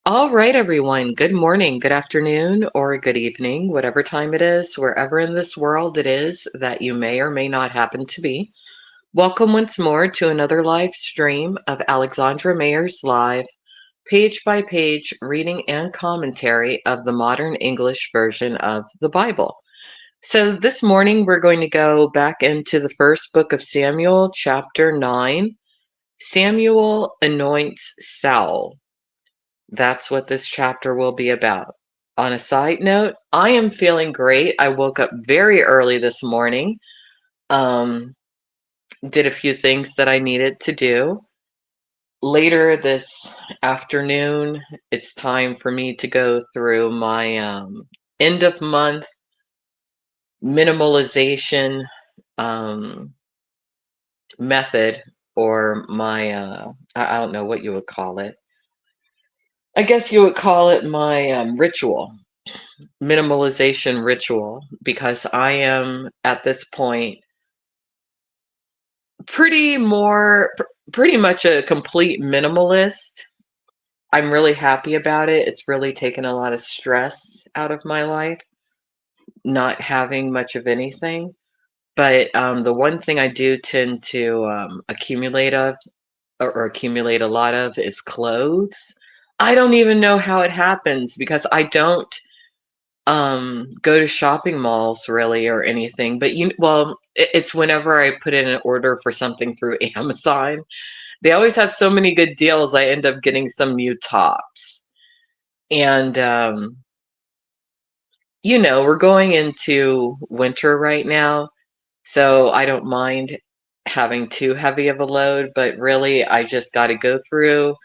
All right, everyone. Good morning, good afternoon, or good evening, whatever time it is, wherever in this world it is that you may or may not happen to be. Welcome once more to another live stream of Alexandra Mayers Live, page by page reading and commentary of the modern English version of the Bible. So this morning we're going to go back into the first book of Samuel, chapter 9. Samuel anoints Saul. That's what this chapter will be about. On a side note, I am feeling great. I woke up very early this morning, um, did a few things that I needed to do. Later this afternoon, it's time for me to go through my end of month minimalization um, method, or my, I don't know what you would call it. I guess you would call it my ritual. Minimalization ritual, because I am at this point pretty much a complete minimalist. I'm really happy about it. It's really taken a lot of stress out of my life, not having much of anything. But the one thing I do tend to accumulate of or accumulate a lot of is clothes. I don't even know how it happens because I don't go to shopping malls really or anything, but it's whenever I put in an order for something through Amazon. They always have so many good deals. I end up getting some new tops. And we're going into winter right now, so I don't mind having too heavy of a load, but really I just got to go through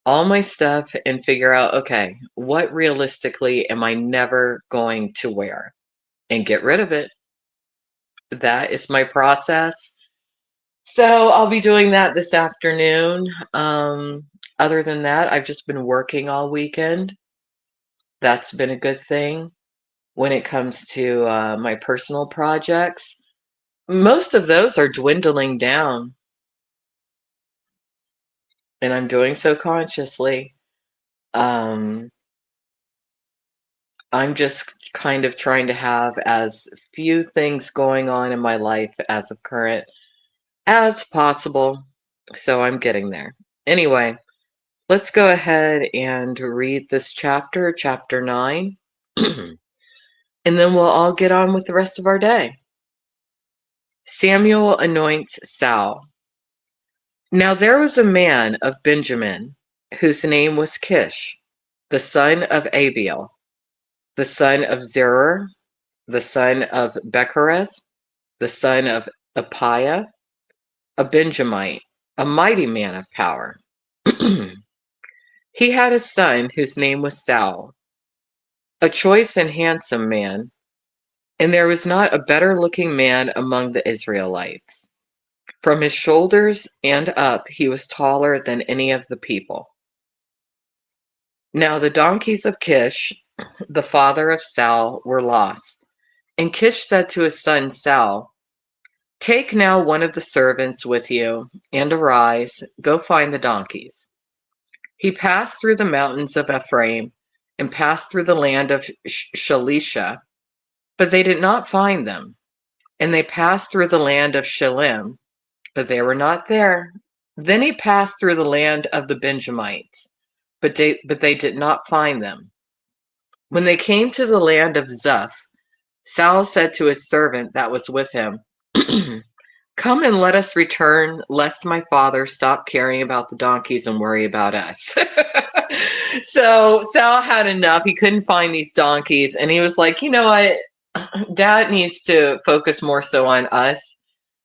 all my stuff and figure out, okay, what realistically am I never going to wear, and get rid of it. That is my process. So I'll be doing that this afternoon. Other than that, I've just been working all weekend. That's been a good thing when it comes to my personal projects. Most of those are dwindling down, and I'm doing so consciously. Um, I'm just kind of trying to have as few things going on in my life as of current as possible. So I'm getting there. Anyway, let's go ahead and read this chapter, chapter 9, and then we'll all get on with the rest of our day. Samuel anoints Saul. Now there was a man of Benjamin whose name was Kish, the son of Abiel, the son of Zerah, the son of Bechereth, the son of Apiah, a Benjamite, a mighty man of power. He had a son whose name was Saul, a choice and handsome man, and there was not a better looking man among the Israelites. From his shoulders and up he was taller than any of the people. Now the donkeys of Kish, the father of Saul, were lost. And Kish said to his son Saul, "Take now one of the servants with you, and arise, go find the donkeys." He passed through the mountains of Ephraim, and passed through the land of Shalisha, but they did not find them. And they passed through the land of Shillim, but they were not there. Then he passed through the land of the Benjamites, but they did not find them. When they came to the land of Zuph, Saul said to his servant that was with him, "Come and let us return, lest my father stop caring about the donkeys and worry about us." So Saul had enough. He couldn't find these donkeys, and he was like, "You know what? Dad needs to focus more so on us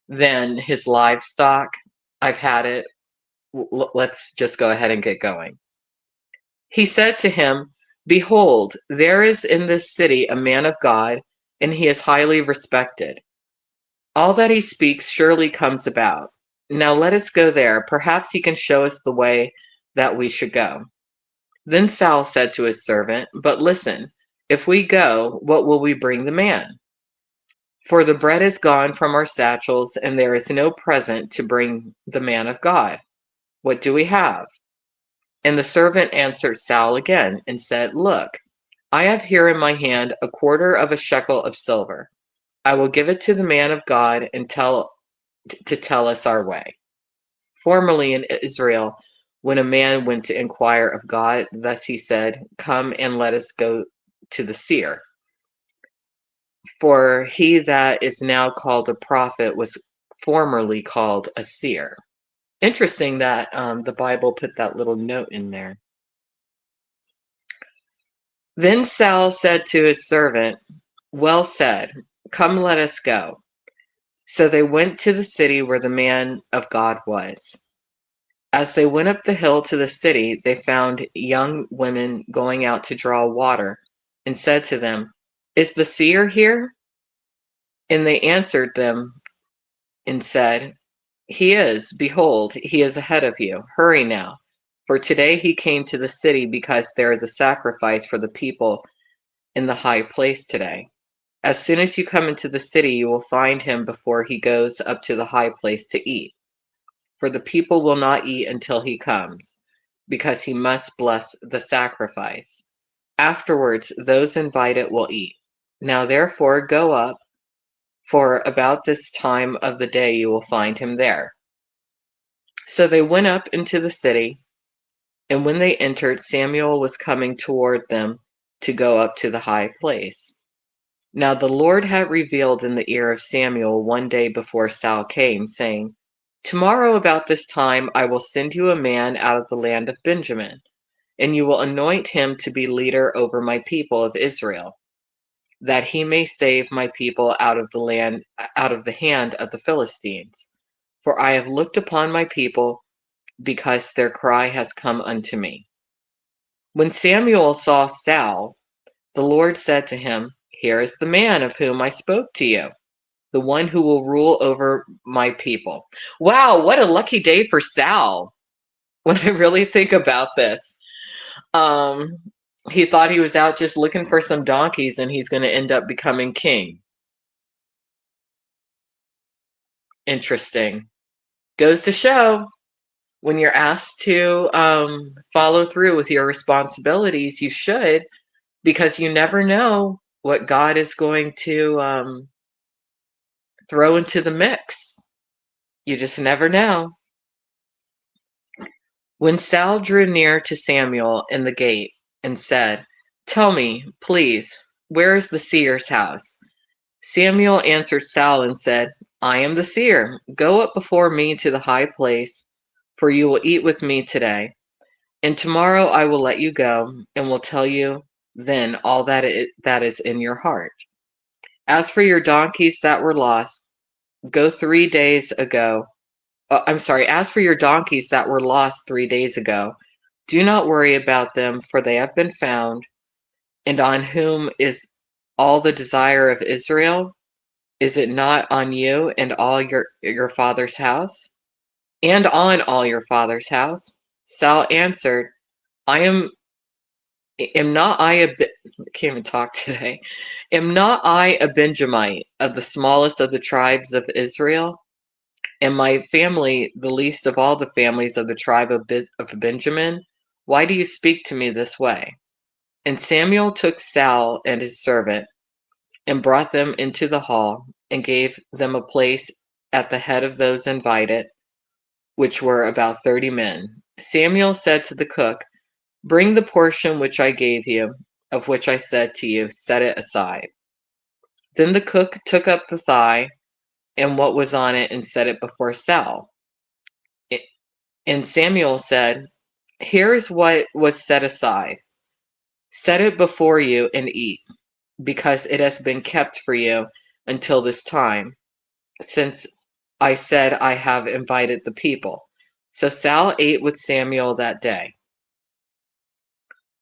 than his livestock. I've had it. Let's just go ahead and get going." He said to him, "Behold, there is in this city a man of God, and he is highly respected. All that he speaks surely comes about. Now let us go there. Perhaps he can show us the way that we should go." Then Saul said to his servant, "But listen, if we go, what will we bring the man? For the bread is gone from our satchels, and there is no present to bring the man of God. What do we have?" And the servant answered Saul again and said, Look, I have here in my hand a quarter of a shekel of silver. I will give it to the man of God and to tell us our way. Formerly in Israel, when a man went to inquire of God, thus he said, Come and let us go to the seer. For he that is now called a prophet was formerly called a seer. Interesting that the Bible put that little note in there. Then Saul said to his servant, Well said, come let us go. So they went to the city where the man of God was. As they went up the hill to the city, they found young women going out to draw water, and said to them, Is the seer here? And they answered them and said, He is. Behold, he is ahead of you. Hurry now. For today he came to the city because there is a sacrifice for the people in the high place today. As soon as you come into the city, you will find him before he goes up to the high place to eat. For the people will not eat until he comes, because he must bless the sacrifice. Afterwards, those invited will eat. Now therefore go up, for about this time of the day you will find him there. So they went up into the city, and when they entered, Samuel was coming toward them to go up to the high place. Now the Lord had revealed in the ear of Samuel one day before Saul came, saying, Tomorrow about this time I will send you a man out of the land of Benjamin, and you will anoint him to be leader over my people of Israel, that he may save my people out of the hand of the Philistines. For I have looked upon my people, because their cry has come unto me. When Samuel saw Saul, the Lord said to him, Here is the man of whom I spoke to you, the one who will rule over my people. Wow, what a lucky day for Saul. When I really think about this, um, he thought he was out just looking for some donkeys and he's going to end up becoming king. Interesting. Goes to show when you're asked to follow through with your responsibilities, you should, because you never know what God is going to throw into the mix. You just never know. When Saul drew near to Samuel in the gate and said, Tell me, please, where is the seer's house? Samuel answered Saul and said, I am the seer. Go up before me to the high place, for you will eat with me today. And tomorrow I will let you go, and will tell you then all that is in your heart. As for your donkeys that were lost, go 3 days ago. As for your donkeys that were lost 3 days ago, do not worry about them, for they have been found. And on whom is all the desire of Israel? Is it not on you and all your father's house? And on all your father's house? Saul answered, I am not I a can't even talk today. Am not I a Benjamite, of the smallest of the tribes of Israel? And my family the least of all the families of the tribe of Benjamin? Why do you speak to me this way? And Samuel took Saul and his servant, and brought them into the hall, and gave them a place at the head of those invited, which were about 30 men. Samuel said to the cook, Bring the portion which I gave you, of which I said to you, Set it aside. Then the cook took up the thigh and what was on it, and set it before Saul. And Samuel said, Here is what was set aside. Set it before you and eat, because it has been kept for you until this time, since I said I have invited the people. So Saul ate with Samuel that day.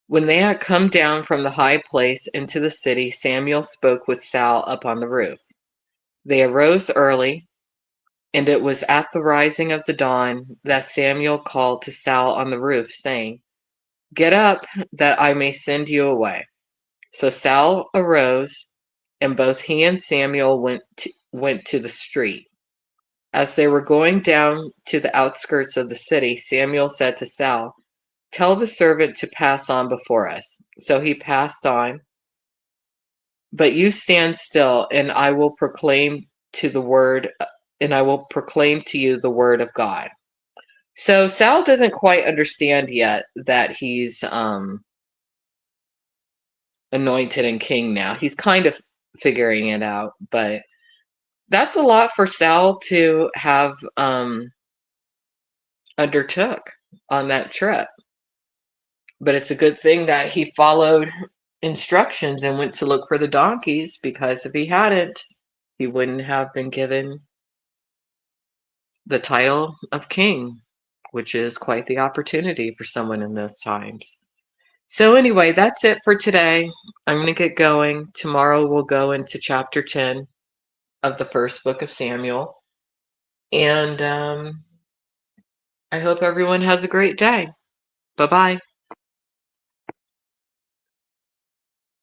When they had come down from the high place into the city, Samuel spoke with Saul up on the roof. They arose early, and it was at the rising of the dawn that Samuel called to Saul on the roof, saying, Get up, that I may send you away. So Saul arose, and both he and Samuel went to the street. As they were going down to the outskirts of the city, Samuel said to Saul, Tell the servant to pass on before us. So he passed on. But you stand still, and I will proclaim to the word, and I will proclaim to you the word of God. So Sal doesn't quite understand yet that he's anointed and king now. He's kind of figuring it out, but that's a lot for Sal to have undertook on that trip. But it's a good thing that he followed instructions and went to look for the donkeys, because if he hadn't, he wouldn't have been given the title of king, which is quite the opportunity for someone in those times. So, anyway, that's it for today. I'm going to get going. Tomorrow we'll go into chapter 10 of the first book of Samuel. And I hope everyone has a great day. Bye bye.